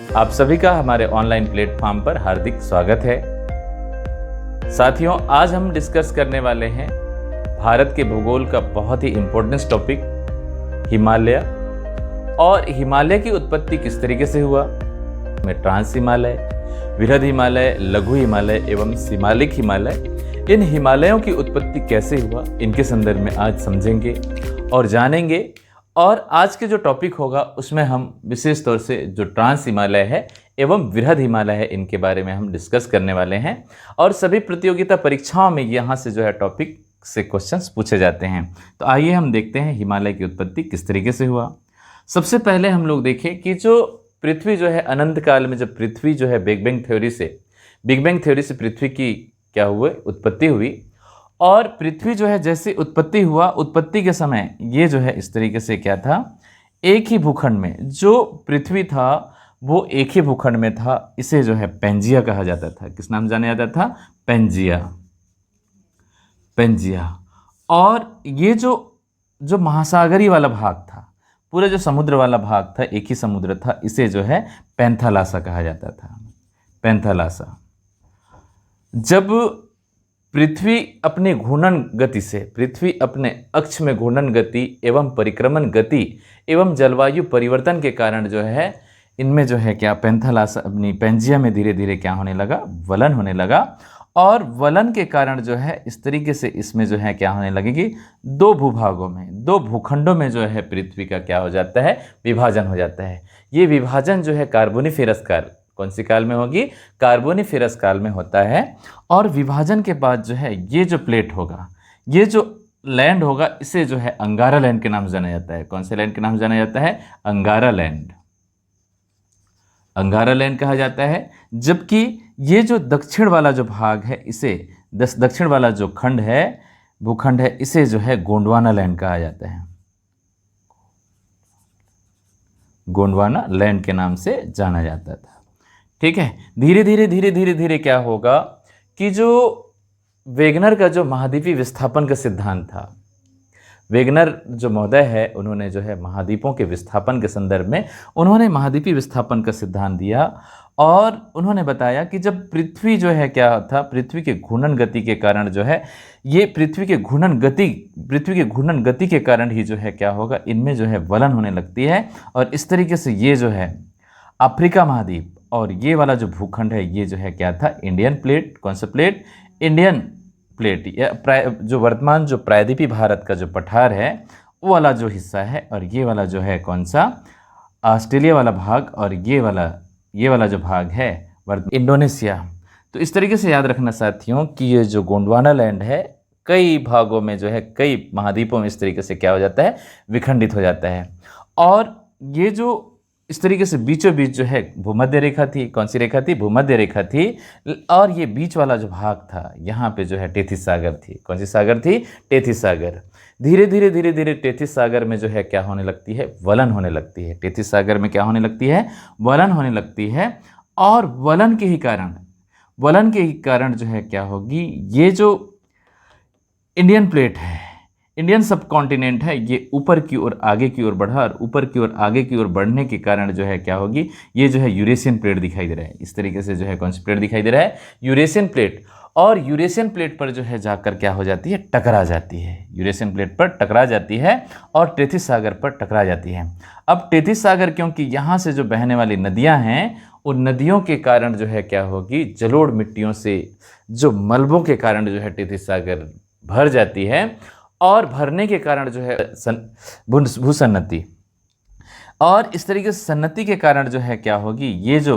आप सभी का हमारे ऑनलाइन प्लेटफॉर्म पर हार्दिक स्वागत है। साथियों, आज हम डिस्कस करने वाले हैं भारत के भूगोल का बहुत ही इम्पोर्टेंट टॉपिक हिमालय। और हिमालय की उत्पत्ति किस तरीके से हुआ, में ट्रांस हिमालय, वृहद हिमालय, लघु हिमालय एवं शिमालिक हिमालय, इन हिमालयों की उत्पत्ति कैसे हुआ, इनके संदर्भ में आज समझेंगे और जानेंगे। और आज के जो टॉपिक होगा उसमें हम विशेष तौर से जो ट्रांस हिमालय है एवं वृहद हिमालय है, इनके बारे में हम डिस्कस करने वाले हैं। और सभी प्रतियोगिता परीक्षाओं में यहाँ से जो है टॉपिक से क्वेश्चंस पूछे जाते हैं। तो आइए हम देखते हैं हिमालय की उत्पत्ति किस तरीके से हुआ। सबसे पहले हम लोग देखें कि जो पृथ्वी जो है अनंत काल में, जब पृथ्वी जो है बिग बैंग थ्योरी से पृथ्वी की क्या हुए उत्पत्ति हुई। और पृथ्वी जो है जैसे उत्पत्ति हुआ, उत्पत्ति के समय ये जो है इस तरीके से क्या था, एक ही भूखंड में जो पृथ्वी था वो एक ही भूखंड में था। इसे जो है पेंजिया कहा जाता था। किस नाम जाना जाता था? पेंजिया। और ये जो महासागरी वाला भाग था, पूरा जो समुद्र वाला भाग था, एक ही समुद्र था, इसे जो है पैंथालासा कहा जाता था। पैंथालासा। जब पृथ्वी अपने घूर्णन गति से, पृथ्वी अपने अक्ष में घूर्णन गति एवं परिक्रमण गति एवं जलवायु परिवर्तन के कारण जो है इनमें जो है क्या, पैंथालासा अपनी पेंजिया में धीरे धीरे क्या होने लगा, वलन होने लगा। और वलन के कारण जो है इस तरीके से इसमें जो है क्या होने लगेगी, दो भूभागों में, दो भूखंडों में जो है पृथ्वी का क्या हो जाता है, विभाजन हो जाता है। ये विभाजन जो है कार्बोनिफेरस काल, कौन सी काल में होगी? कार्बोनिफेरस काल में होता है। और विभाजन के बाद जो है ये जो प्लेट होगा, ये जो लैंड होगा, इसे जो है अंगारा लैंड के नाम से जाना जाता है। कौन से लैंड के नाम से जाना जाता है? अंगारा लैंड। अंगारा लैंड कहा जाता है। जबकि ये जो दक्षिण वाला जो भाग है, इसे दक्षिण वाला जो खंड है, भूखंड है, इसे जो है गोंडवाना लैंड कहा जाता है। गोंडवाना लैंड के नाम से जाना जाता था। ठीक है। धीरे धीरे क्या होगा कि जो वेगनर का जो महाद्वीपीय विस्थापन का सिद्धांत था, वेगनर जो महोदय है, उन्होंने जो है महाद्वीपों के विस्थापन के संदर्भ में उन्होंने महाद्वीपीय विस्थापन का सिद्धांत दिया। और उन्होंने बताया कि जब पृथ्वी जो है क्या था, पृथ्वी के घूर्णन गति के कारण जो है ये पृथ्वी के घूर्णन गति के कारण ही जो है क्या होगा, इनमें जो है वलन होने लगती है। और इस तरीके से ये जो है अफ्रीका महाद्वीप और ये वाला जो भूखंड है, ये जो है क्या था, इंडियन प्लेट। कौन सा प्लेट? Indian plate. या जो वर्तमान जो प्रायद्वीपीय भारत का जो पठार है वो वाला जो हिस्सा है, और ये वाला जो है कौन सा, ऑस्ट्रेलिया वाला भाग, और ये वाला जो भाग है इंडोनेशिया। तो इस तरीके से याद रखना साथियों कि ये जो गोंडवाना लैंड है, कई भागों में जो है, कई महाद्वीपों में इस तरीके से क्या हो जाता है, विखंडित हो जाता है। और ये जो इस तरीके से बीचों बीच जो है भूमध्य रेखा थी। कौन सी रेखा थी? भूमध्य रेखा थी। और ये बीच वाला जो भाग था, यहाँ पे जो है टेथिस सागर थी। कौन सी सागर थी? टेथिस सागर। धीरे धीरे टेथिस सागर में जो है क्या होने लगती है, वलन होने लगती है। टेथिस सागर में क्या होने लगती है, वलन होने लगती है। और वलन के ही कारण जो है क्या होगी, ये जो इंडियन प्लेट है, इंडियन सब कॉन्टिनेंट है, ये ऊपर की ओर आगे की ओर बढ़ा। और ऊपर की ओर आगे की ओर बढ़ने के कारण जो है क्या होगी, ये जो है यूरेशियन प्लेट दिखाई दे रहा है। इस तरीके से जो है कौन सी प्लेट दिखाई दे रहा है? Eurasian plate. और यूरेशियन प्लेट पर जो है जाकर क्या हो जाती है, टकरा जाती है। यूरेशियन प्लेट पर टकरा जाती है और टेथिस सागर पर टकरा जाती है। अब टेथिस सागर, क्योंकि यहाँ से जो बहने वाली नदियाँ हैं, उन नदियों के कारण जो है क्या होगी, जलोढ़ मिट्टियों से, जो मलबों के कारण जो है टेथिस सागर भर जाती है। और भरने के कारण जो है भूसन्नति, और इस तरीके से सन्नति के कारण जो है क्या होगी, ये जो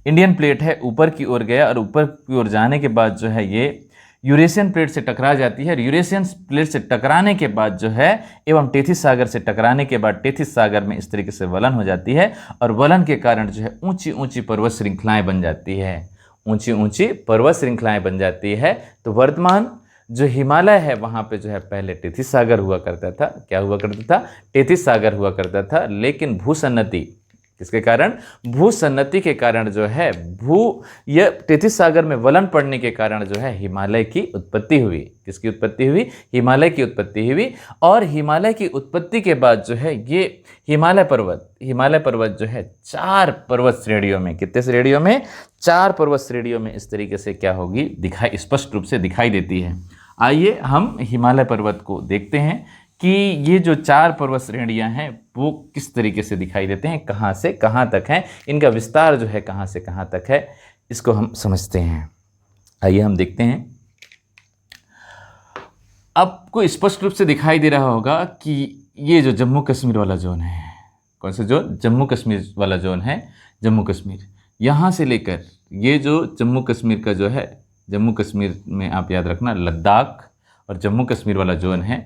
इंडियन प्लेट है ऊपर की ओर गया, और ऊपर की ओर जाने के बाद जो है ये यूरेशियन प्लेट से टकरा जाती है। और यूरेशियन प्लेट से टकराने के बाद जो है, एवं टेथिस सागर से टकराने के बाद टेथिस सागर में इस तरीके से वलन हो जाती है। और वलन के कारण जो है ऊंची ऊंची पर्वत श्रृंखलाएं बन जाती है। ऊंची ऊंची पर्वत श्रृंखलाएं बन जाती है। तो वर्तमान जो हिमालय है वहाँ पे जो है पहले टेथिस सागर हुआ करता था। क्या हुआ करता था? टेथिस सागर हुआ करता था। लेकिन भूसन्नति किसके कारण? भूसन्नति के कारण जो है यह टेथिस सागर में वलन पड़ने के कारण जो है हिमालय की उत्पत्ति हुई। किसकी उत्पत्ति हुई? हिमालय की उत्पत्ति हुई। और हिमालय की उत्पत्ति के बाद जो है ये हिमालय पर्वत जो है 4 पर्वत श्रेणियों में, कितने श्रेणियों में? 4 पर्वत श्रेणियों में इस तरीके से क्या होगी? स्पष्ट रूप से दिखाई देती है। आइए हम हिमालय पर्वत को देखते हैं कि ये जो 4 पर्वत श्रेणियां हैं वो किस तरीके से दिखाई देते हैं, कहाँ से कहाँ तक हैं, इनका विस्तार जो है कहाँ से कहाँ तक है, इसको हम समझते हैं। आइए हम देखते हैं। आपको स्पष्ट रूप से दिखाई दे रहा होगा कि ये जो जम्मू कश्मीर वाला जोन है, कौन सा जोन? जम्मू कश्मीर वाला जोन है। जम्मू कश्मीर, यहाँ से लेकर ये जो जम्मू कश्मीर का जो है, जम्मू कश्मीर में आप याद रखना लद्दाख और जम्मू कश्मीर वाला जोन है,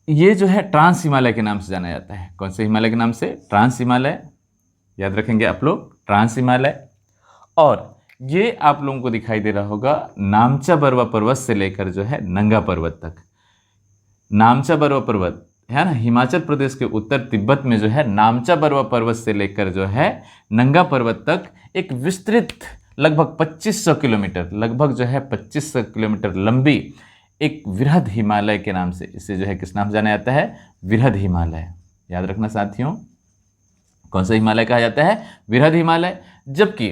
ये जो है ट्रांस हिमालय के नाम से जाना जाता है। कौन से हिमालय के नाम से? ट्रांस हिमालय। याद रखेंगे आप लोग, ट्रांस हिमालय। और ये आप लोगों को दिखाई दे रहा होगा नामचा बरवा पर्वत से लेकर जो है नंगा पर्वत तक। नामचा बरवा पर्वत है ना, हिमाचल प्रदेश के उत्तर तिब्बत में जो है नामचा बरवा पर्वत से लेकर जो है नंगा पर्वत तक एक विस्तृत लगभग 2500 किलोमीटर, लगभग जो है 2500 किलोमीटर लंबी एक वृहद हिमालय के नाम से, इसे जो है किस नाम से जाना जाता है? वृहद हिमालय। याद रखना साथियों, कौन सा हिमालय कहा जाता है? वृहद हिमालय। जबकि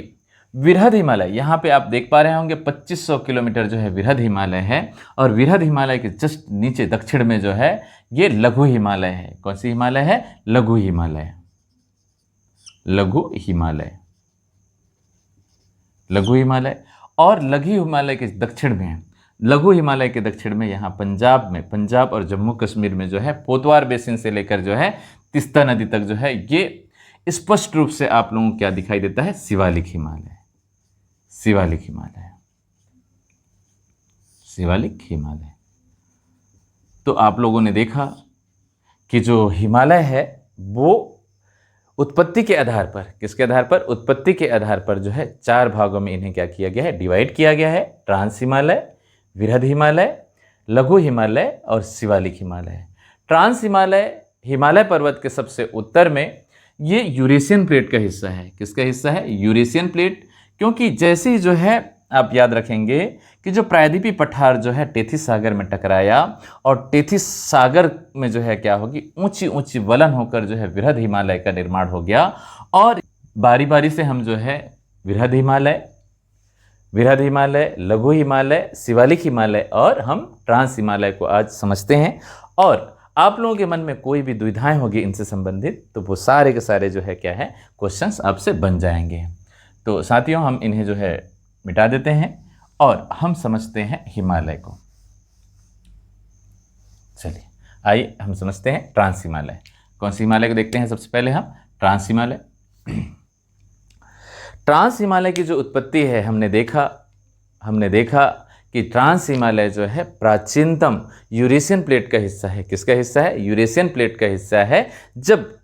वृहद हिमालय, यहाँ पे आप देख पा रहे होंगे 2500 किलोमीटर जो है वृहद हिमालय है, और वृहद हिमालय के जस्ट नीचे दक्षिण में जो है ये लघु हिमालय है। कौन सी हिमालय है? लघु हिमालय। लघु हिमालय, लघु हिमालय। और लघु हिमालय के दक्षिण में है, लघु हिमालय के दक्षिण में यहाँ पंजाब में, पंजाब और जम्मू कश्मीर में जो है पोतवार बेसिन से लेकर जो है तीस्ता नदी तक जो है ये स्पष्ट रूप से आप लोगों को क्या दिखाई देता है? शिवालिक हिमालय। शिवालिक हिमालय, शिवालिक हिमालय। तो आप लोगों ने देखा कि जो हिमालय है वो उत्पत्ति के आधार पर, किसके आधार पर? उत्पत्ति के आधार पर जो है 4 भागों में इन्हें क्या किया गया है? डिवाइड किया गया है। ट्रांस हिमालय, वृहद हिमालय, लघु हिमालय और शिवालिक हिमालय। ट्रांस हिमालय, हिमालय पर्वत के सबसे उत्तर में ये यूरेशियन प्लेट का हिस्सा है। किसका हिस्सा है? Eurasian plate. क्योंकि जैसे ही जो है आप याद रखेंगे कि जो प्रायद्वीपीय पठार जो है टेथिस सागर में टकराया, और टेथिस सागर में जो है क्या होगी? ऊंची ऊंची वलन होकर जो है वृहद हिमालय का निर्माण हो गया। और बारी बारी से हम जो है वृहद हिमालय, लघु हिमालय, शिवालिक हिमालय और हम ट्रांस हिमालय को आज समझते हैं। और आप लोगों के मन में कोई भी दुविधाएं होगी इनसे संबंधित, तो वो सारे के सारे जो है क्या है? क्वेश्चंस आपसे बन जाएंगे। तो साथियों, हम इन्हें जो है मिटा देते हैं और हम समझते हैं हिमालय को। चलिए आइए हम समझते हैं ट्रांस हिमालय। कौन सी हिमालय को देखते हैं सबसे पहले हम? ट्रांस हिमालय। ट्रांस हिमालय की जो उत्पत्ति है, हमने देखा कि ट्रांस हिमालय जो है प्राचीनतम यूरेशियन प्लेट का हिस्सा है। किसका हिस्सा है? यूरेशियन प्लेट का हिस्सा है। जब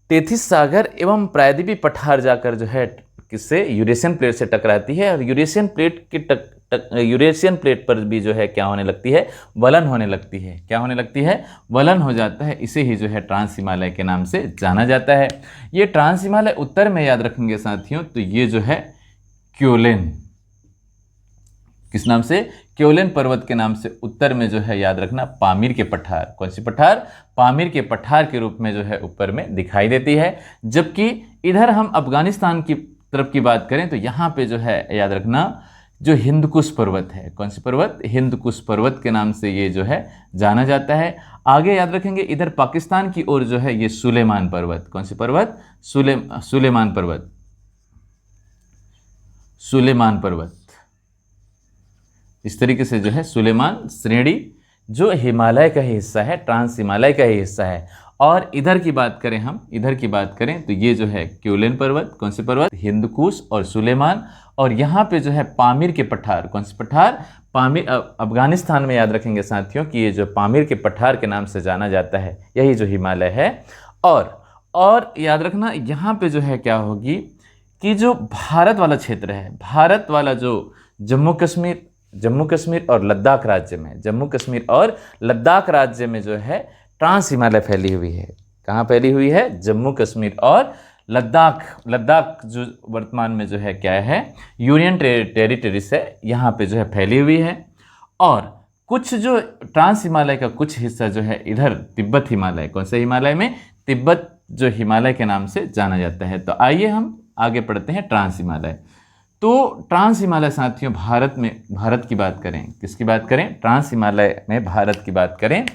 टेथिस सागर एवं प्रायद्वीपीय पठार जाकर जो है किससे? यूरेशियन प्लेट से टकराती है, और यूरेशियन प्लेट पर भी जो है क्या होने लगती है? वलन होने लगती है। क्या होने लगती है? वलन हो जाता है। इसे ही जो है ट्रांस हिमालय के नाम से जाना जाता है। ये ट्रांस हिमालय उत्तर में याद रखेंगे साथियों, तो ये जो है क्योलेन, किस नाम से? क्योलेन पर्वत के नाम से उत्तर में जो है याद रखना पामीर के पठार। कौन सी पठार? पामीर के पठार के रूप में जो है ऊपर में दिखाई देती है। जबकि इधर हम अफगानिस्तान की तरफ की बात करें तो यहाँ पे जो है याद रखना जो हिंदकुश पर्वत है। कौन सी पर्वत? हिंदकुश पर्वत के नाम से ये जो है जाना जाता है। आगे याद रखेंगे इधर पाकिस्तान की ओर जो है ये सुलेमान पर्वत। कौन सी पर्वत? सुलेमान पर्वत। सुलेमान पर्वत, इस तरीके से जो है सुलेमान श्रेणी जो हिमालय का ही हिस्सा है, ट्रांस हिमालय का ही हिस्सा है। और इधर की बात करें हम, इधर की बात करें तो ये जो है क्योलेन पर्वत। कौन से पर्वत? हिंदकुश और सुलेमान। और यहाँ पे जो है पामीर के पठार। कौन से पठार? पामीर। अफगानिस्तान में याद रखेंगे साथियों कि ये जो पामीर के पठार के नाम से जाना जाता है, यही जो हिमालय है। और याद रखना यहाँ पे जो है क्या होगी कि जो भारत वाला क्षेत्र है, भारत वाला जो जम्मू कश्मीर और लद्दाख राज्य में, जम्मू कश्मीर और लद्दाख राज्य में जो है ट्रांस हिमालय फैली हुई है। कहाँ फैली हुई है? जम्मू कश्मीर और लद्दाख, लद्दाख जो वर्तमान में जो है क्या है, यूनियन टेरिटरी से यहाँ पे जो है फैली हुई है। और कुछ जो ट्रांस हिमालय का कुछ हिस्सा जो है इधर तिब्बत हिमालय, कौन से हिमालय में, तिब्बत जो हिमालय के नाम से जाना जाता है। तो आइए हम आगे पढ़ते हैं ट्रांस हिमालय। तो ट्रांस हिमालय साथियों, भारत में, भारत की बात करें, किसकी बात करें, ट्रांस हिमालय में भारत की बात करें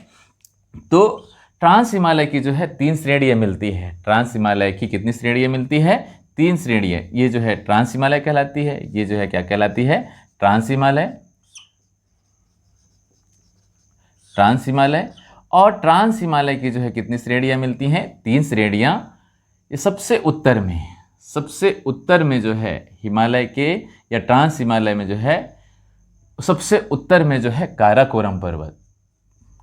तो ट्रांस हिमालय की जो है 3 श्रेणियाँ मिलती है। ट्रांस हिमालय की कितनी श्रेणियाँ मिलती है, 3 श्रेणियाँ। ये जो है ट्रांस हिमालय कहलाती है, ये जो है क्या कहलाती है, ट्रांस हिमालय, ट्रांस हिमालय। और ट्रांस हिमालय की जो है कितनी श्रेणियाँ मिलती हैं, 3 श्रेणियाँ। ये सबसे उत्तर में, सबसे उत्तर में जो है हिमालय के या ट्रांस हिमालय में जो है सबसे उत्तर में जो है काराकोरम पर्वत,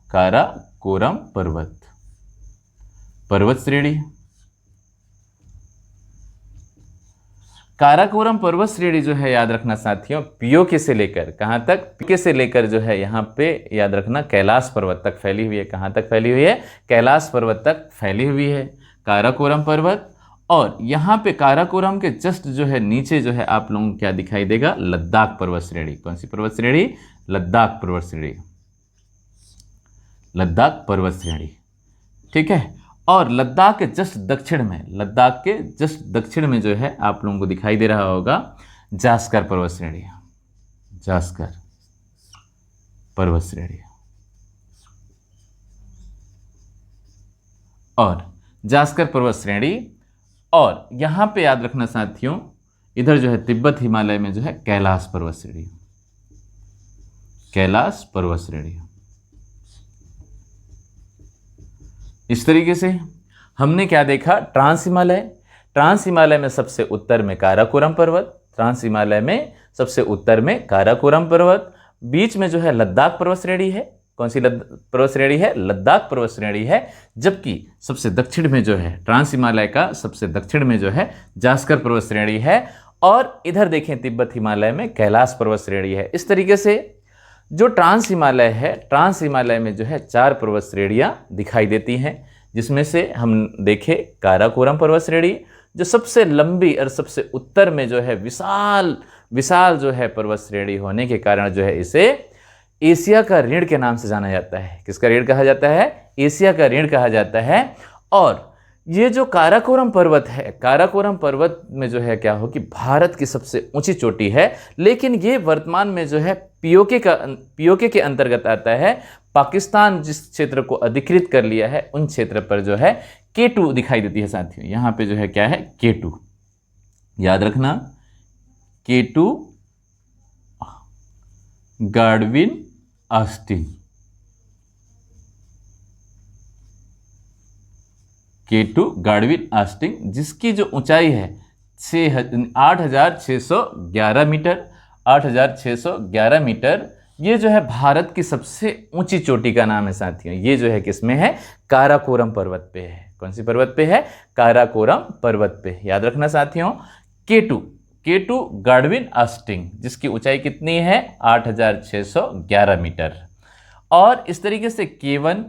काराकोरम पर्वत, पर्वत श्रेणी। काराकोरम पर्वत श्रेणी जो है याद रखना साथियों, पीओके से लेकर कहां तक, पीओके से लेकर जो है यहाँ पे याद रखना कैलाश पर्वत तक फैली हुई है। कहां तक फैली हुई है, कैलाश पर्वत तक फैली हुई है काराकोरम पर्वत। और यहाँ पे काराकोरम के जस्ट जो है नीचे जो है आप लोगों को क्या दिखाई देगा, लद्दाख पर्वत श्रेणी। कौन सी पर्वत श्रेणी, लद्दाख पर्वत श्रेणी, लद्दाख पर्वत श्रेणी, ठीक है। और लद्दाख के जस्ट दक्षिण में, लद्दाख के जस्ट दक्षिण में जो है आप लोगों को दिखाई दे रहा होगा जास्कर पर्वत श्रेणी, जास्कर पर्वत श्रेणी। और जास्कर पर्वत श्रेणी। और यहां पे याद रखना साथियों, इधर जो है तिब्बत हिमालय में जो है कैलाश पर्वत श्रेणी, कैलाश पर्वत श्रेणी। इस तरीके से हमने क्या देखा, ट्रांस हिमालय, ट्रांस हिमालय में सबसे उत्तर में काराकोरम पर्वत, ट्रांस हिमालय में सबसे उत्तर में काराकोरम पर्वत, बीच में जो है लद्दाख पर्वत श्रेणी है। कौन सी पर्वत श्रेणी है, लद्दाख पर्वत श्रेणी है। जबकि सबसे दक्षिण में जो है ट्रांस हिमालय का सबसे दक्षिण में जो है जास्कर पर्वत श्रेणी है। और इधर देखें तिब्बत हिमालय में कैलाश पर्वत श्रेणी है। इस तरीके से जो ट्रांस हिमालय है, ट्रांस हिमालय में जो है 4 पर्वत श्रेणियां दिखाई देती हैं, जिसमें से हम देखें काराकोरम पर्वत श्रेणी जो सबसे लंबी और सबसे उत्तर में जो है विशाल विशाल जो है पर्वत श्रेणी होने के कारण जो है इसे एशिया का ऋण के नाम से जाना जाता है। किसका ऋण कहा जाता है, एशिया का ऋण कहा जाता है। और ये जो काराकोरम पर्वत है, काराकोरम पर्वत में जो है क्या हो कि भारत की सबसे ऊंची चोटी है, लेकिन ये वर्तमान में जो है पीओके के अंतर्गत आता है। पाकिस्तान जिस क्षेत्र को अधिकृत कर लिया है उन क्षेत्र पर जो है K2 दिखाई देती है साथियों। यहाँ पे जो है क्या है, K2, याद रखना K2 गाडविन ऑस्टिन, K2 गाडविन ऑस्टिन, जिसकी जो ऊंचाई है 8,611 मीटर, 8,611 मीटर। ये जो है भारत की सबसे ऊंची चोटी का नाम है साथियों। ये जो है किसमें है, काराकोरम पर्वत पे है। कौन सी पर्वत पे है, काराकोरम पर्वत पे। याद रखना साथियों, K2 गाडविन ऑस्टिन, जिसकी ऊंचाई कितनी है, 8,611 मीटर। और इस तरीके से K1,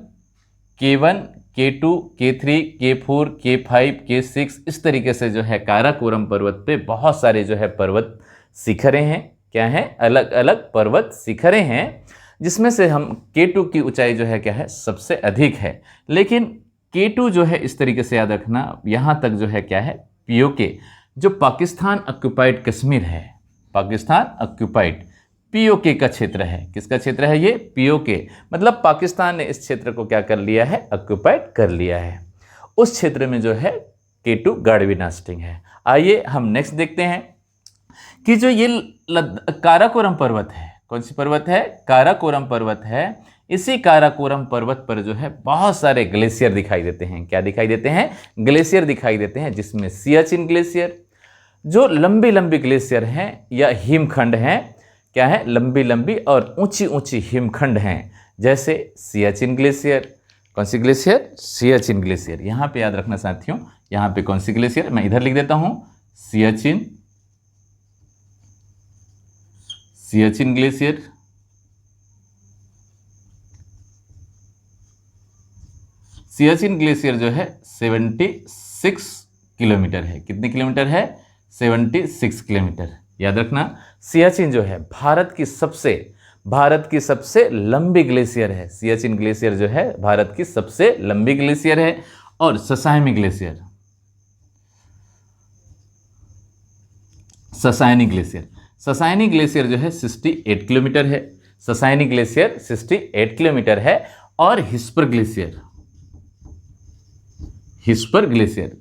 K2, K3, K4, K5, K6, इस तरीके से जो है काराकोरम पर्वत पे बहुत सारे जो है पर्वत शिखरें हैं। क्या है, अलग अलग पर्वत शिखरें हैं, जिसमें से हम K2 की ऊंचाई जो है क्या है, सबसे अधिक है। लेकिन K2 जो है इस तरीके से याद रखना, यहाँ तक जो है क्या है, पीओके, जो पाकिस्तान ऑक्युपाइड कश्मीर है, पाकिस्तान ऑक्युपाइड पीओके का क्षेत्र है। किसका क्षेत्र है ये, पीओके, मतलब पाकिस्तान ने इस क्षेत्र को क्या कर लिया है, ऑक्युपाइड कर लिया है। उस क्षेत्र में जो है K2 गाडविन ऑस्टिन है। आइए हम नेक्स्ट देखते हैं कि जो ये काराकोरम पर्वत है, कौन सी पर्वत है, काराकोरम पर्वत है। इसी काराकोरम पर्वत पर जो है बहुत सारे ग्लेशियर दिखाई देते हैं। क्या दिखाई देते हैं, ग्लेशियर दिखाई देते हैं, जिसमें सियाचिन ग्लेशियर, जो लंबी लंबी ग्लेशियर हैं या हिमखंड हैं। क्या है, लंबी लंबी और ऊंची ऊंची हिमखंड हैं, जैसे सियाचिन ग्लेशियर। कौन सी ग्लेशियर, सियाचिन ग्लेशियर। यहाँ पे याद रखना साथियों, यहाँ पे कौन सी ग्लेशियर, मैं इधर लिख देता हूँ, सियाचिन, सियाचिन ग्लेशियर। सियाचिन ग्लेशियर जो है 76 किलोमीटर है। कितने किलोमीटर है? 76 किलोमीटर। याद रखना, सियाचिन जो है भारत की सबसे लंबी ग्लेशियर है। सियाचिन ग्लेशियर जो है भारत की सबसे लंबी ग्लेशियर है। और ससायमी ग्लेशियर, ससायनी ग्लेशियर जो है 68 किलोमीटर है। ससायनी ग्लेशियर 68 किलोमीटर है। और हिस्पर ग्लेशियर,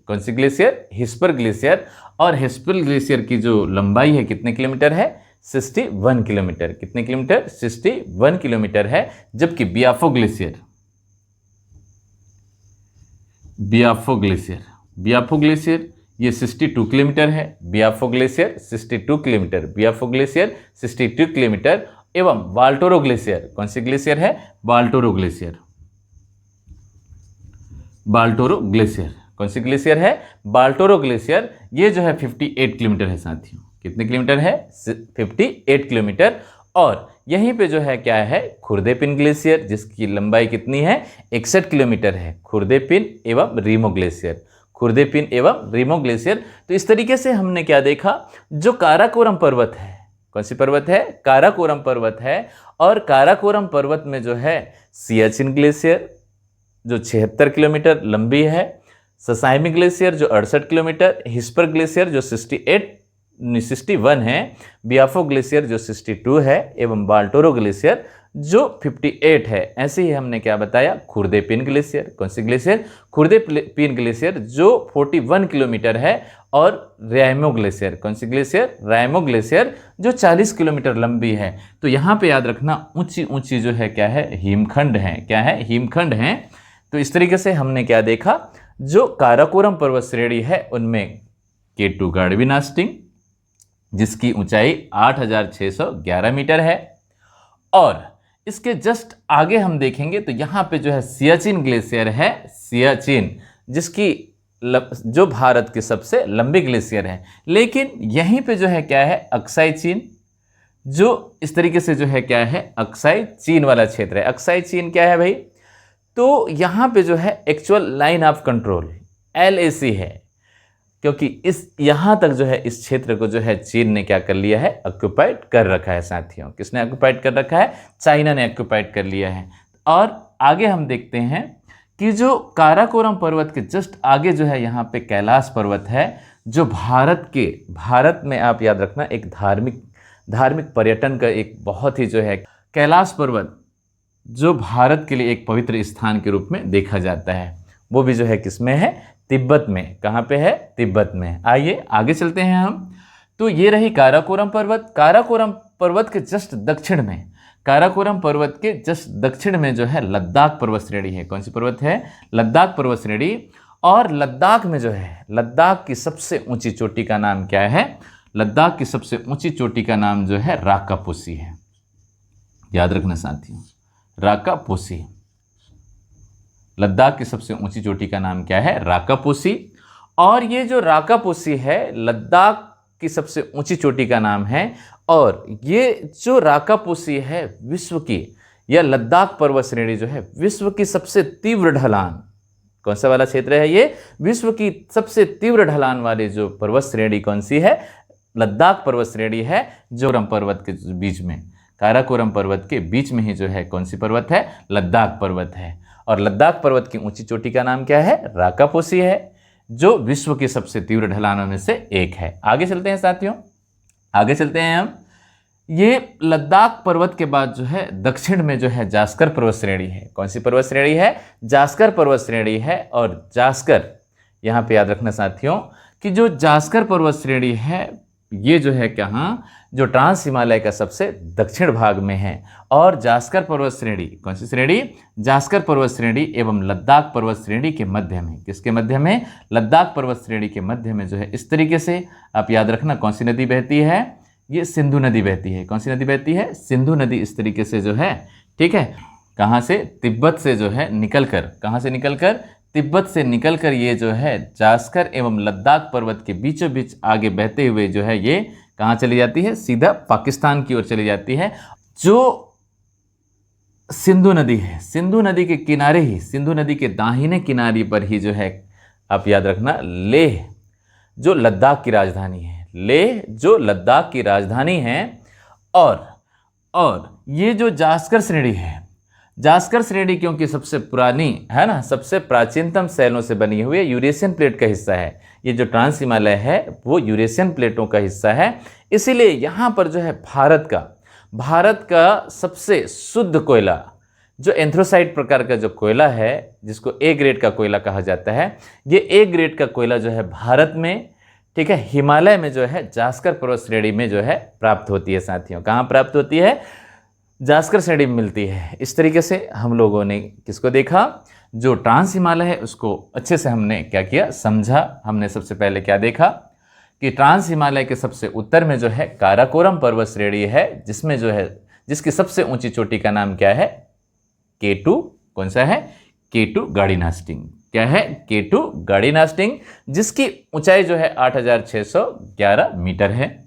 कौन सी ग्लेशियर? हिस्पर ग्लेशियर। और हिस्पर ग्लेशियर की जो लंबाई है कितने किलोमीटर है? 61 किलोमीटर। कितने किलोमीटर? 61 किलोमीटर है। जबकि बियाफो ग्लेशियर ये 62 किलोमीटर है। Biafo glacier 62 kilometre. Biafo glacier 62 kilometre. एवं बाल्टोरो ग्लेशियर, कौन सी ग्लेशियर है? बाल्टोरो ग्लेशियर। कौन सी ग्लेशियर है? बाल्टोरो ग्लेशियर। ये जो है 58 किलोमीटर है साथियों। कितने किलोमीटर है? 58 किलोमीटर। और यहीं पे जो है क्या है? खुर्देपिन ग्लेशियर, जिसकी लंबाई कितनी है? 61 किलोमीटर है। खुर्देपिन एवं रीमो ग्लेशियर। तो इस तरीके से हमने क्या देखा? जो काराकोरम पर्वत है, कौन सी पर्वत है? काराकोरम पर्वत है। और काराकोरम पर्वत में जो है सियाचिन ग्लेशियर जो 76 किलोमीटर लंबी है, ससायमी ग्लेशियर जो 68 किलोमीटर, हिस्पर ग्लेशियर जो 61 है, बियाफो ग्लेशियर जो 62 है, एवं बाल्टोरो ग्लेशियर जो 58 है। ऐसे ही हमने क्या बताया? खुर्देपिन ग्लेशियर, कौन सी ग्लेशियर? खुर्देपिन ग्लेशियर जो 41 किलोमीटर है। और रैमो ग्लेशियर, कौन सी ग्लेशियर? रैमो ग्लेशियर जो 40 किलोमीटर लंबी है। तो यहाँ पे याद रखना, ऊंची ऊंची जो है क्या है? हिमखंड है। क्या है? हिमखंड है। तो इस तरीके से हमने क्या देखा? जो काराकोरम पर्वत श्रेणी है उनमें K2 गार्डविनास्टिंग, जिसकी ऊंचाई 8611 मीटर है। और इसके जस्ट आगे हम देखेंगे तो यहाँ पे जो है सियाचिन ग्लेशियर है। सियाचिन, जिसकी जो भारत की सबसे लंबी ग्लेशियर है। लेकिन यहीं पे जो है क्या है? अक्साई चीन, जो इस तरीके से जो है क्या है? अक्साई चीन वाला क्षेत्र है। अक्साई चीन क्या है भाई? तो यहाँ पे जो है actual line of control LAC है, क्योंकि इस यहाँ तक जो है इस क्षेत्र को जो है चीन ने क्या कर लिया है? ऑक्युपाइड कर रखा है साथियों। किसने ऑक्युपाइड कर रखा है? चाइना ने ऑक्युपाइड कर लिया है। और आगे हम देखते हैं कि जो काराकोरम पर्वत के जस्ट आगे जो है यहाँ पे कैलाश पर्वत है, जो भारत में आप याद रखना एक धार्मिक पर्यटन का एक बहुत ही जो है कैलाश पर्वत, जो भारत के लिए एक पवित्र स्थान के रूप में देखा जाता है, वो भी जो है किसमें है? तिब्बत में। कहाँ पे है? तिब्बत में। आइए आगे चलते हैं हम। तो ये रही काराकोरम पर्वत। काराकोरम पर्वत के जस्ट दक्षिण में जो है लद्दाख पर्वत श्रेणी है। कौन सी पर्वत है? लद्दाख पर्वत श्रेणी। और लद्दाख में जो है लद्दाख की सबसे ऊंची चोटी का नाम क्या है? लद्दाख की सबसे ऊंची चोटी का नाम जो है राकापोसी है। याद रखना साथियों, राकापोसी। लद्दाख की सबसे ऊंची चोटी का नाम क्या है? राकापोसी। और ये जो राकापोसी है लद्दाख की सबसे ऊंची चोटी का नाम है। और ये जो राकापोसी है विश्व की, या लद्दाख पर्वत श्रेणी जो है विश्व की सबसे तीव्र ढलान, कौन सा वाला क्षेत्र है ये? विश्व की सबसे तीव्र ढलान वाली जो पर्वत श्रेणी कौन सी है? लद्दाख पर्वत श्रेणी है, जो काराकोरम पर्वत के बीच में, काराकोरम पर्वत के बीच में ही जो है कौन सी पर्वत है? लद्दाख पर्वत है। और लद्दाख पर्वत की ऊंची चोटी का नाम क्या है? राकापोसी है, जो विश्व की सबसे तीव्र ढलानों में से एक है। आगे चलते हैं साथियों, आगे चलते हैं हम। ये लद्दाख पर्वत के बाद जो है दक्षिण में जो है जास्कर पर्वत श्रेणी है। कौन सी पर्वत श्रेणी है? जास्कर पर्वत श्रेणी है। और जास्कर, यहाँ पे याद रखना साथियों कि जो जास्कर पर्वत श्रेणी है ये जो है कहाँ? जो ट्रांस हिमालय का सबसे दक्षिण भाग में है। और जास्कर पर्वत श्रेणी, कौन सी श्रेणी? जास्कर पर्वत श्रेणी एवं लद्दाख पर्वत श्रेणी के मध्य में। किसके मध्य में? लद्दाख पर्वत श्रेणी के मध्य में जो है इस तरीके से आप याद रखना कौन सी नदी बहती है? ये सिंधु नदी बहती है। कौन सी नदी बहती है? सिंधु नदी इस तरीके से जो है, ठीक है, कहाँ से? तिब्बत से जो है निकलकर, कहाँ से निकलकर? तिब्बत से निकलकर ये जो है जास्कर एवं लद्दाख पर्वत के बीचों बीच आगे बहते हुए जो है ये कहाँ चली जाती है? सीधा पाकिस्तान की ओर चली जाती है। जो सिंधु नदी है, सिंधु नदी के किनारे ही, सिंधु नदी के दाहिने किनारे पर ही जो है आप याद रखना लेह जो लद्दाख की राजधानी है, लेह जो लद्दाख की राजधानी है। और ये जो जास्कर श्रेणी है, जास्कर श्रेणी क्योंकि सबसे पुरानी है ना, सबसे प्राचीनतम शैलों से बनी हुई है, यूरेशियन प्लेट का हिस्सा है। ये जो ट्रांस हिमालय है वो यूरेशियन प्लेटों का हिस्सा है। इसीलिए यहाँ पर जो है भारत का सबसे शुद्ध कोयला, जो एंथ्रोसाइट प्रकार का जो कोयला है, जिसको ए ग्रेड का कोयला कहा जाता है, ये ए ग्रेड का कोयला जो है भारत में, ठीक है, हिमालय में जो है जास्कर पर्वत श्रेणी में जो है प्राप्त होती है साथियों। कहाँ प्राप्त होती है? जास्कर श्रेणी में मिलती है। इस तरीके से हम लोगों ने किसको देखा? जो ट्रांस हिमालय है उसको अच्छे से हमने क्या किया, समझा। हमने सबसे पहले क्या देखा कि ट्रांस हिमालय के सबसे उत्तर में जो है काराकोरम पर्वत श्रेणी है, जिसमें जो है, जिसकी सबसे ऊंची चोटी का नाम क्या है? K2। कौन सा है? K2 गाड़ीनास्टिंग। क्या है? K2 गाड़ीनास्टिंग, जिसकी ऊंचाई जो है 8611 मीटर है।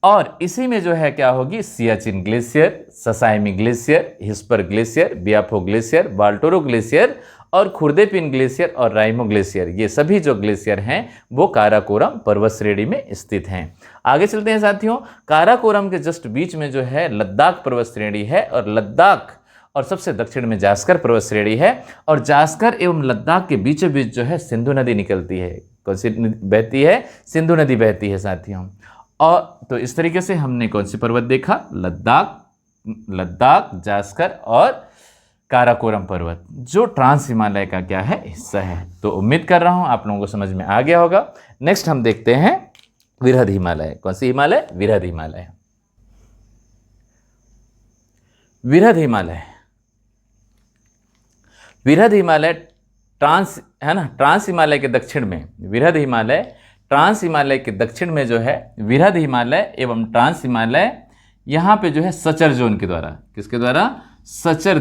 और इसी में जो है क्या होगी? सियाचिन ग्लेशियर, ससाइमी glacier, Hispar glacier, Biafo glacier, Baltoro glacier और खुर्देपिन ग्लेशियर और राइमो ग्लेशियर, ये सभी जो ग्लेशियर हैं वो काराकोरम पर्वत श्रेणी में स्थित हैं। आगे चलते हैं साथियों। काराकोरम के जस्ट बीच में जो है लद्दाख पर्वत श्रेणी है, और लद्दाख और सबसे दक्षिण में जास्कर पर्वत श्रेणी है, और जास्कर एवं लद्दाख के बीचों बीच जो है सिंधु नदी निकलती है। कौन सी बहती है? सिंधु नदी बहती है साथियों। और तो इस तरीके से हमने कौन सी पर्वत देखा? लद्दाख, जास्कर और काराकोरम पर्वत, जो ट्रांस हिमालय का क्या है? हिस्सा है। तो उम्मीद कर रहा हूं आप लोगों को समझ में आ गया होगा। नेक्स्ट हम देखते हैं विरहद हिमालय। कौन सी हिमालय? विरहद हिमालय। विरहद हिमालय, विरहद हिमालय ट्रांस है ना, ट्रांस हिमालय के दक्षिण में विरहद हिमालय, ट्रांस हिमालय के दक्षिण में जो है विरहद हिमालय एवं ट्रांस हिमालय, यहाँ पे जो है सचर जोन के द्वारा, किसके द्वारा? सचर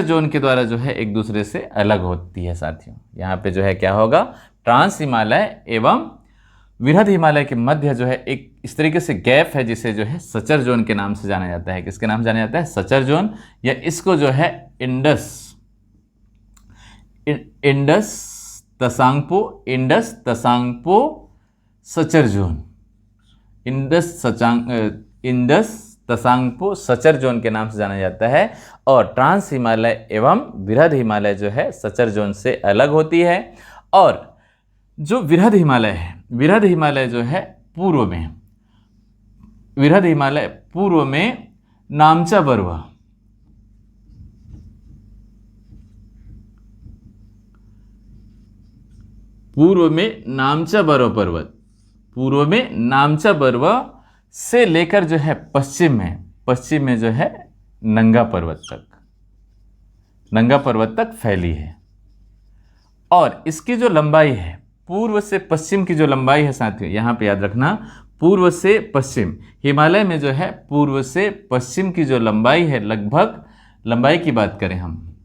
जोन के द्वारा जो है एक दूसरे से अलग होती है साथियों। यहाँ पे जो है क्या होगा? ट्रांस हिमालय एवं विरहद हिमालय के मध्य जो है एक इस तरीके से गैप है, जिसे जो है सचर जोन के नाम से जाना जाता है। किसके नाम से जाना जाता है? सचर जोन, या इसको जो है Indus Tsangpo suture zone, Indus Tsangpo suture zone के नाम से जाना जाता है। और ट्रांस हिमालय एवं विरहद हिमालय जो है सचर जोन से अलग होती है। और जो विरहद हिमालय है, विरहद हिमालय जो है पूर्व में, विरहद हिमालय पूर्व में नामचा बरवा, पूर्व में नामचा बरवा पर्वत, पूर्व में नामचा बरवा से लेकर जो है पश्चिम में जो है नंगा पर्वत तक फैली है। और इसकी जो लंबाई है, पूर्व से पश्चिम की जो लंबाई है साथियों, यहाँ पे याद रखना, पूर्व से पश्चिम, हिमालय में जो है पूर्व से पश्चिम की जो लंबाई है, लगभग लंबाई की बात करें हम,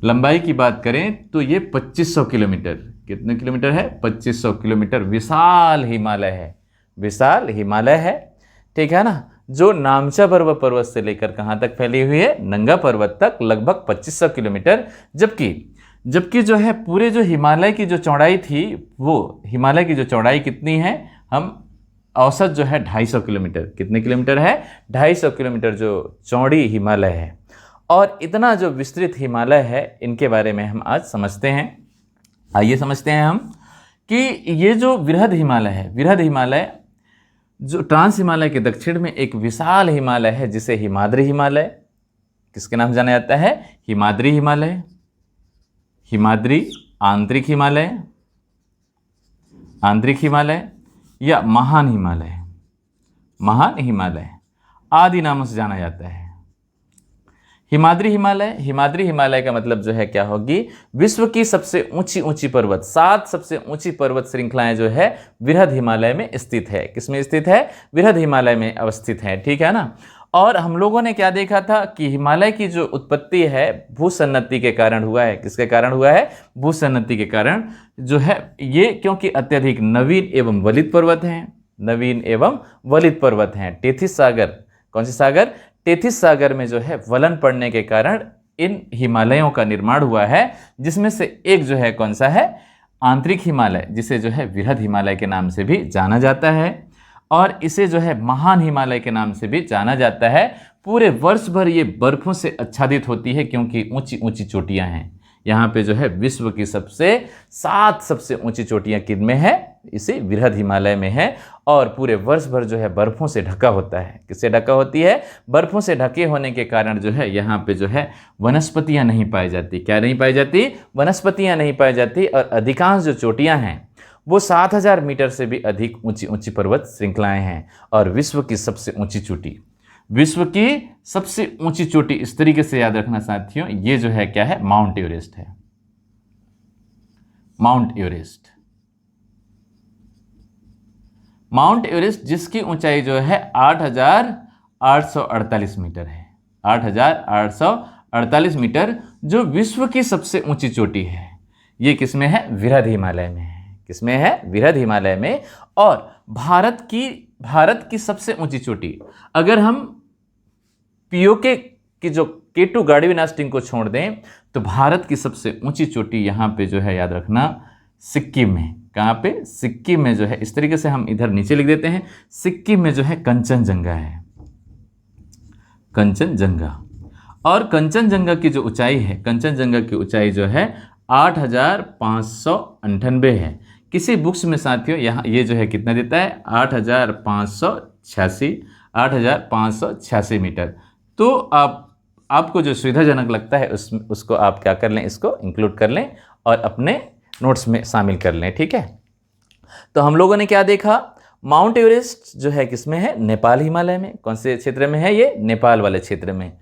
लंबाई की बात करें तो ये 2500 किलोमीटर, कितने किलोमीटर है? 2500 किलोमीटर। विशाल हिमालय है, विशाल हिमालय है, ठीक है ना, जो नामचा बरवा पर्वत से लेकर कहाँ तक फैली हुई है? नंगा पर्वत तक, लगभग 2500 किलोमीटर। जबकि जो है पूरे जो हिमालय की जो चौड़ाई थी, वो हिमालय की जो चौड़ाई कितनी है? हम औसत जो है 250 किलोमीटर, कितने किलोमीटर है? 250 किलोमीटर जो चौड़ी हिमालय है। और इतना जो विस्तृत हिमालय है, इनके बारे में हम आज समझते हैं। आइए समझते हैं हम कि ये जो विरहद हिमालय है, विरहद हिमालय जो ट्रांस हिमालय के दक्षिण में एक विशाल हिमालय है, जिसे हिमाद्री हिमालय, किसके नाम जाना जाता है? हिमाद्री हिमालय, हिमाद्री, आंतरिक हिमालय, आंतरिक हिमालय या महान हिमालय, महान हिमालय आदि नामों से जाना जाता है। हिमाद्री हिमालय, हिमाद्री हिमालय का मतलब जो है क्या होगी? विश्व की सबसे ऊंची पर्वत, 7 सबसे ऊंची पर्वत श्रृंखलाएं जो है विरहद हिमालय में स्थित है। किसमें स्थित है? विरहद हिमालय में अवस्थित है, ठीक है ना। और हम लोगों ने क्या देखा था कि हिमालय की जो उत्पत्ति है भूसन्नति के कारण हुआ है। किसके कारण हुआ है? भूसन्नति के कारण जो है ये, क्योंकि अत्यधिक नवीन एवं वलित पर्वत हैं, नवीन एवं वलित पर्वत हैं। टेथिस सागर, कौन सी सागर? टेथिस सागर में जो है वलन पड़ने के कारण इन हिमालयों का निर्माण हुआ है, जिसमें से एक जो है कौन सा है, आंतरिक हिमालय, जिसे जो है वृहद हिमालय के नाम से भी जाना जाता है, और इसे जो है महान हिमालय के नाम से भी जाना जाता है। पूरे वर्ष भर ये बर्फों से आच्छादित होती है, क्योंकि ऊंची ऊंची चोटियां हैं। यहाँ पे जो है विश्व की सात सबसे ऊंची चोटियां किन में है, इसी वृहद हिमालय में है, और पूरे वर्ष भर जो है बर्फों से ढका होता है। किससे ढका होती है, बर्फों से ढके होने के कारण जो है यहाँ पे जो है वनस्पतियां नहीं पाई जाती। क्या नहीं पाई जाती, वनस्पतियां नहीं पाई जाती। और अधिकांश जो चोटियां हैं वो 7000 मीटर से भी अधिक ऊंची ऊंची पर्वत श्रृंखलाएं हैं। और विश्व की सबसे ऊंची चोटी, विश्व की सबसे ऊंची चोटी इस तरीके से याद रखना साथियों, ये जो है क्या है, माउंट एवरेस्ट है। माउंट एवरेस्ट, माउंट एवरेस्ट जिसकी ऊंचाई जो है 8848 मीटर है। 8848 मीटर जो विश्व की सबसे ऊंची चोटी है, ये किसमें है, वृहद हिमालय में है। किसमें है, वृहद हिमालय में। और भारत की सबसे ऊंची चोटी, अगर हम पीओके की जो K2 गाड़ीवी नास्टिंग को छोड़ दें, तो भारत की सबसे ऊंची चोटी यहाँ पे जो है याद रखना सिक्किम में। कहाँ पे, सिक्किम में जो है, इस तरीके से हम इधर नीचे लिख देते हैं, सिक्किम में जो है कंचनजंगा है, कंचनजंगा। और कंचनजंगा की जो ऊंचाई है, कंचनजंगा की ऊंचाई जो है 8598 है। किसी बुक्स में साथियों यहाँ ये जो है कितना देता है, 8586 मीटर। तो आपको जो सुविधाजनक लगता है उसको आप क्या कर लें, इसको इंक्लूड कर लें और अपने नोट्स में शामिल कर लें। ठीक है, तो हम लोगों ने क्या देखा, माउंट एवरेस्ट जो है किसमें है, नेपाल हिमालय में। कौन से क्षेत्र में है ये, नेपाल वाले क्षेत्र में।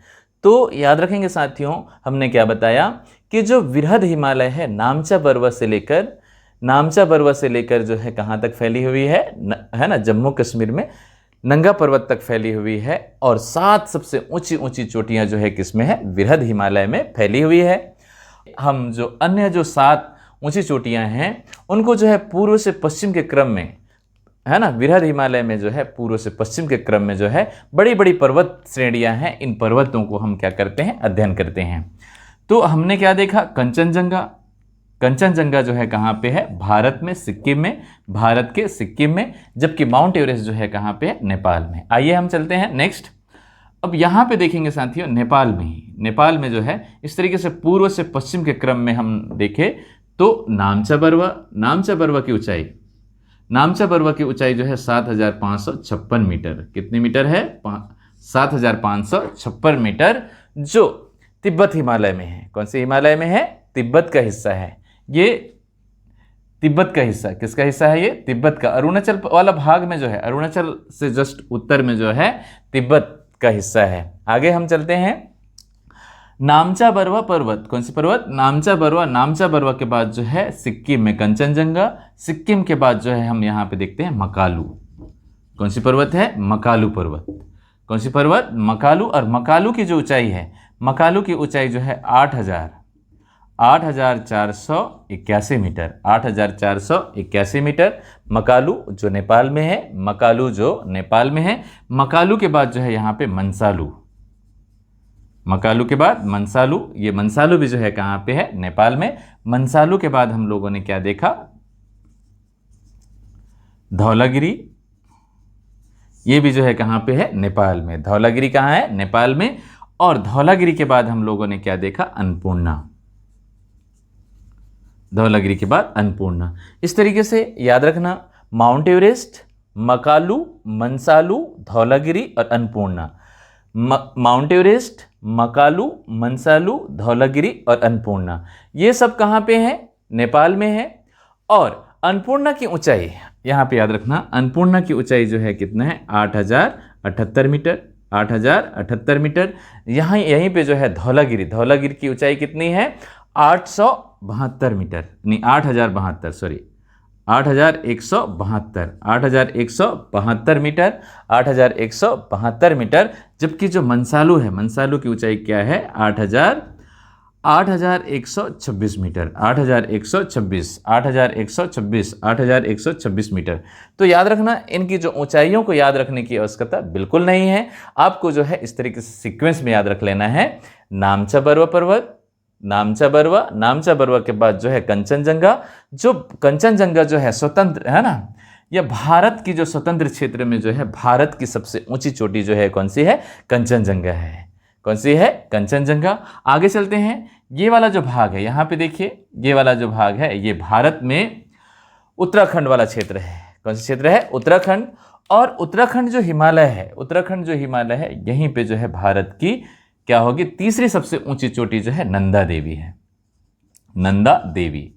तो याद रखेंगे साथियों, हमने क्या बताया कि जो वृहद हिमालय है नामचा पर्वत से लेकर जो है कहाँ तक फैली हुई है ना, जम्मू कश्मीर में नंगा पर्वत तक फैली हुई है। और 7 सबसे ऊंची ऊंची चोटियां जो है किसमें है, वृहद हिमालय में फैली हुई है। हम जो अन्य जो 7 ऊंची चोटियां हैं उनको जो है पूर्व से पश्चिम के क्रम में, है ना, वृहद हिमालय में जो है पूर्व से पश्चिम के क्रम में जो है बड़ी बड़ी पर्वत श्रेणियां हैं। इन पर्वतों को हम क्या करते हैं, अध्ययन करते हैं। तो हमने क्या देखा, कंचनजंगा जो है कहाँ पे है, भारत में, सिक्किम में, भारत के सिक्किम में। जबकि माउंट एवरेस्ट जो है कहाँ पे है, नेपाल में। आइए हम चलते हैं नेक्स्ट। अब यहाँ पे देखेंगे साथियों, नेपाल में जो है इस तरीके से पूर्व से पश्चिम के क्रम में हम देखें तो नामचा बरवा की ऊंचाई जो है 7556 मीटर। कितने मीटर है, 7556 मीटर, जो तिब्बत हिमालय में है। कौन से हिमालय में है, तिब्बत का हिस्सा है ये। तिब्बत का हिस्सा किसका हिस्सा है, ये तिब्बत का। अरुणाचल वाला भाग में जो है, अरुणाचल से जस्ट उत्तर में जो है तिब्बत का हिस्सा है। आगे हम चलते हैं, नामचा बरवा पर्वत। कौन सी पर्वत, नामचा बरवा के बाद जो है सिक्किम में कंचनजंगा। सिक्किम के बाद जो है हम यहाँ पे देखते हैं मकालू। कौन सी पर्वत है, मकालू पर्वत। कौन सी पर्वत, मकालू। और मकालू की जो ऊंचाई है, मकालू की ऊंचाई जो है 8481 मीटर। 8481 मीटर। मकालू जो नेपाल में है, मकालू के बाद जो है यहाँ पे मंसालू। ये मंसालू भी जो है कहाँ पे है, नेपाल में। मंसालू के बाद हम लोगों ने क्या देखा, धौलागिरी। ये भी जो है कहाँ पे है, नेपाल में। धौलागिरी कहाँ है, नेपाल में। और धौलागिरी के बाद हम लोगों ने क्या देखा, अन्नपूर्णा। धौलागिरी के बाद अन्नपूर्णा। इस तरीके से याद रखना, माउंट एवरेस्ट, मकालू, मंसालू, धौलागिरी और अन्नपूर्णा। माउंट एवरेस्ट, मकालू, मंसालू, धौलागिरी और अन्नपूर्णा, ये सब कहाँ पे हैं, नेपाल में है। और अन्नपूर्णा की ऊंचाई यहाँ पे याद रखना, अन्नपूर्णा की ऊंचाई जो है कितना है, 8078 मीटर। 8078 मीटर। यहीं पे जो है धौलागिरी की ऊंचाई कितनी है, 872 मीटर, नहीं 8072, सॉरी 8172 मीटर। 8172 मीटर। जबकि जो मंसालू है, मंसालू की ऊंचाई क्या है, 8000 8,126 मीटर, 8,126, 8,126, 8,126 मीटर। तो याद रखना, इनकी जो ऊंचाइयों को याद रखने की आवश्यकता बिल्कुल नहीं है। आपको जो है इस तरीके से सीक्वेंस में याद रख लेना है। नामचा बरवा पर्वत, नामचा बरवा के बाद जो है कंचनजंगा। जो कंचनजंगा जो है स्वतंत्र है ना, यह भारत की जो स्वतंत्र क्षेत्र में जो है भारत की सबसे ऊंची चोटी जो है कौन सी है? कंचनजंगा है। कौन सी है? कंचनजंगा। आगे चलते हैं। ये वाला जो भाग है, यहाँ पे देखिए, ये वाला जो भाग है ये भारत में उत्तराखंड वाला क्षेत्र है। कौन सा क्षेत्र है? उत्तराखंड। और उत्तराखंड जो हिमालय है, उत्तराखंड जो हिमालय है, यहीं पे जो है भारत की क्या होगी? तीसरी सबसे ऊंची चोटी जो है नंदा देवी है। नंदा देवी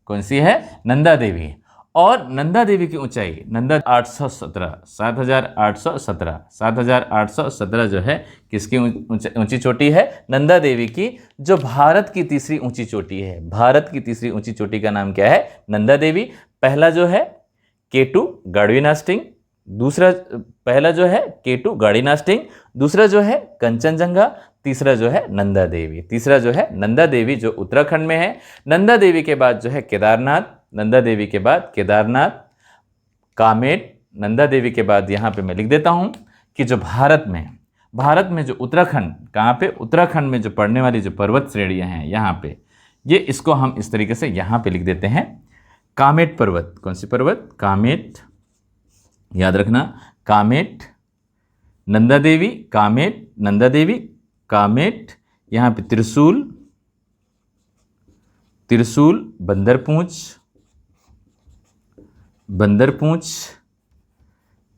कौन सी है? नंदा देवी। और नंदा देवी की ऊंचाई, नंदा 817, 7,817, 7,817 जो है किसकी ऊंची चोटी है? नंदा देवी की, जो भारत की तीसरी ऊंची चोटी है। भारत की तीसरी ऊंची चोटी का नाम क्या है? नंदा देवी। पहला जो है K2 गाड़वीनास्टिंग, दूसरा पहला जो है K2 गाड़ीनास्टिंग, दूसरा जो है कंचनजंगा, तीसरा जो है नंदा देवी। तीसरा जो है नंदा देवी जो उत्तराखंड में है। नंदा देवी के बाद जो है केदारनाथ, नंदा देवी के बाद केदारनाथ, कामेट। नंदा देवी के बाद यहाँ पे मैं लिख देता हूँ कि जो भारत में जो उत्तराखंड, कहाँ पे? उत्तराखंड में जो पड़ने वाली जो पर्वत श्रेणियाँ हैं यहाँ पे, ये इसको हम इस तरीके से यहाँ पे लिख देते हैं कामेट पर्वत। कौन सी पर्वत? कामेट। याद रखना, कामेट, नंदा देवी, कामेट, नंदा देवी, कामेट। यहाँ पे त्रिशूल, बंदरपूंछ,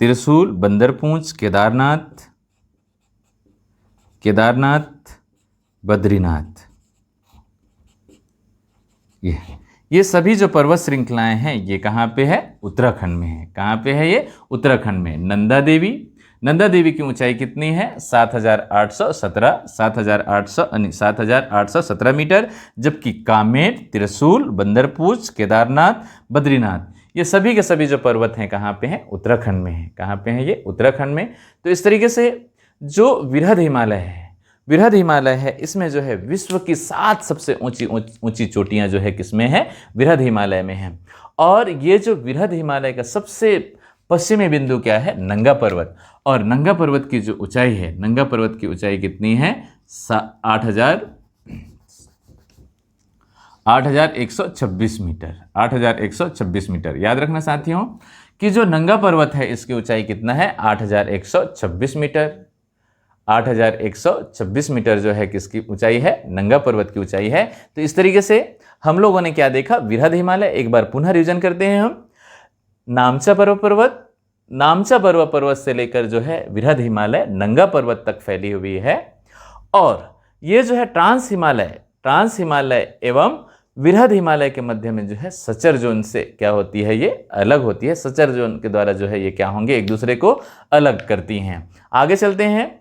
त्रिशूल, बंदरपूंछ, केदारनाथ, बद्रीनाथ। ये सभी जो पर्वत श्रृंखलाएं हैं ये कहाँ पे है? उत्तराखंड में है। कहाँ पे है ये? उत्तराखंड में। नंदा देवी की ऊंचाई कितनी है? 7,817 मीटर। जबकि कामेट, त्रिशूल, बंदरपूंछ, केदारनाथ, बद्रीनाथ, ये सभी के सभी जो पर्वत हैं कहाँ पे हैं? उत्तराखंड में है। कहाँ पे हैं ये? उत्तराखंड में। तो इस तरीके से जो वृहद हिमालय है, इसमें जो है विश्व की 7 सबसे ऊंची चोटियां जो है किसमें है? वृहद हिमालय में है। और ये जो वृहद हिमालय का सबसे पश्चिमी बिंदु क्या है? नंगा पर्वत। और नंगा पर्वत की जो ऊंचाई है, नंगा पर्वत की ऊंचाई कितनी है? 8,126 मीटर। 8,126 मीटर। याद रखना साथियों कि जो नंगा पर्वत है इसकी ऊंचाई कितना है? 8,126 मीटर। 8,126 मीटर जो है किसकी ऊंचाई है? नंगा पर्वत की ऊंचाई है। तो इस तरीके से हम लोगों ने क्या देखा? वृहद हिमालय। एक बार पुनः रिवीजन करते हैं हम। नामचा बरवा पर्वत से लेकर जो है वृहद हिमालय नंगा पर्वत तक फैली हुई है। और ये जो है ट्रांस हिमालय एवं वृहद हिमालय के मध्य में जो है सचर जोन से क्या होती है? ये अलग होती है। सचर जोन के द्वारा जो है ये क्या होंगे? एक दूसरे को अलग करती हैं। आगे चलते हैं।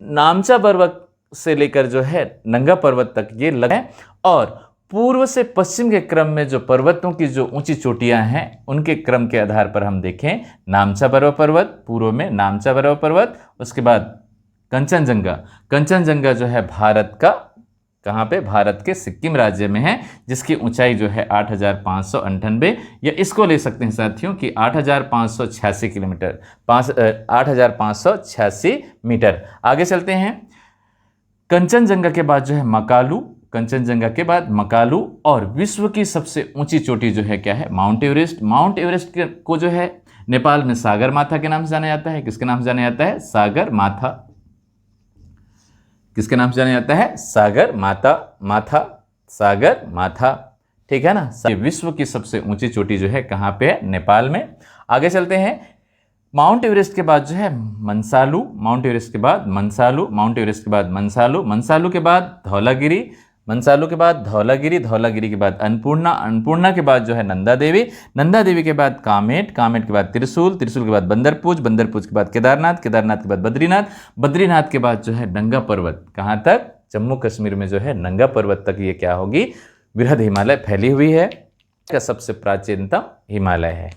नामचा बरवा से लेकर जो है नंगा पर्वत तक ये लग है। और पूर्व से पश्चिम के क्रम में जो पर्वतों की जो ऊंची चोटियां हैं उनके क्रम के आधार पर हम देखें, नामचा बरवा पर्वत, पूर्व में नामचा बरवा पर्वत, उसके बाद कंचनजंगा जो है भारत का, कहाँ पे? भारत के सिक्किम राज्य में है, जिसकी ऊंचाई जो है 8,598, या इसको ले सकते हैं साथियों कि 8,586 किलोमीटर, 8,586 मीटर। आगे चलते हैं। कंचनजंगा के बाद जो है मकालू, और विश्व की सबसे ऊंची चोटी जो है क्या है? माउंट एवरेस्ट को जो है नेपाल में सागर माथा के नाम से जाना जाता है। किसके नाम से जाना जाता है? सागर माथा। किसके नाम से जाना जाता है? सागर माथा। ठीक है ना? विश्व की सबसे ऊंची चोटी जो है कहाँ पे है? नेपाल में। आगे चलते हैं। माउंट एवरेस्ट के बाद जो है मंसालू, माउंट एवरेस्ट के बाद मंसालू के बाद धौलागिरी, धौलागिरी के बाद अन्नपूर्णा के बाद जो है नंदा देवी के बाद कामेट के बाद त्रिशूल के बाद बंदरपूंछ के बाद केदारनाथ के बाद बद्रीनाथ के बाद जो है नंगा पर्वत। कहाँ तक? जम्मू कश्मीर में जो है नंगा पर्वत तक ये क्या होगी? वृहद हिमालय फैली हुई है। का सबसे प्राचीनतम हिमालय है।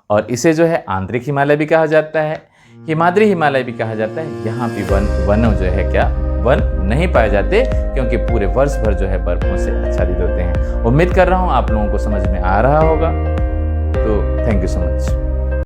और इसे जो है आंतरिक हिमालय भी कहा जाता है, हिमाद्री हिमालय भी कहा जाता है। यहाँ भी वन जो है क्या वन नहीं पाए जाते, क्योंकि पूरे वर्ष भर जो है बर्फों से आच्छादित होते हैं। उम्मीद कर रहा हूँ आप लोगों को समझ में आ रहा होगा। तो थैंक यू सो मच।